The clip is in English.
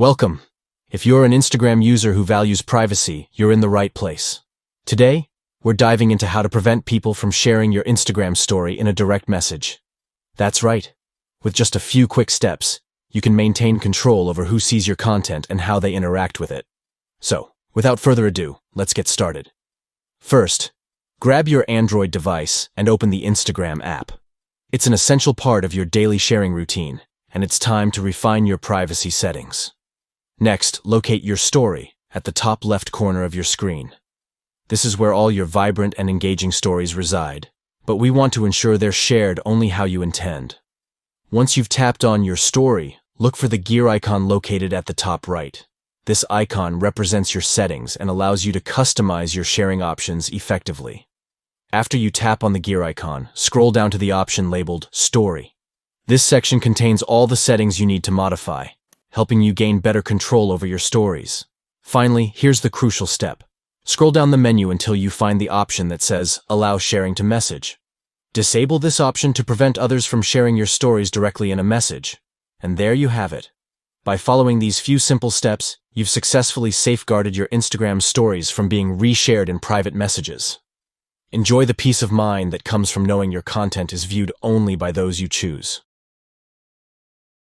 Welcome. If you're an Instagram user who values privacy, you're in the right place. Today, we're diving into how to prevent people from sharing your Instagram story in a direct message. That's right. With just a few quick steps, you can maintain control over who sees your content and how they interact with it. So, without further ado, let's get started. First, grab your Android device and open the Instagram app. It's an essential part of your daily sharing routine, and it's time to refine your privacy settings. Next, locate your story at the top left corner of your screen. This is where all your vibrant and engaging stories reside, but we want to ensure they're shared only how you intend. Once you've tapped on your story, look for the gear icon located at the top right. This icon represents your settings and allows you to customize your sharing options effectively. After you tap on the gear icon, scroll down to the option labeled Story. This section contains all the settings you need to modify, helping you gain better control over your stories. Finally, here's the crucial step. Scroll down the menu until you find the option that says Allow Sharing to Message. Disable this option to prevent others from sharing your stories directly in a message. And there you have it. By following these few simple steps, you've successfully safeguarded your Instagram stories from being reshared in private messages. Enjoy the peace of mind that comes from knowing your content is viewed only by those you choose.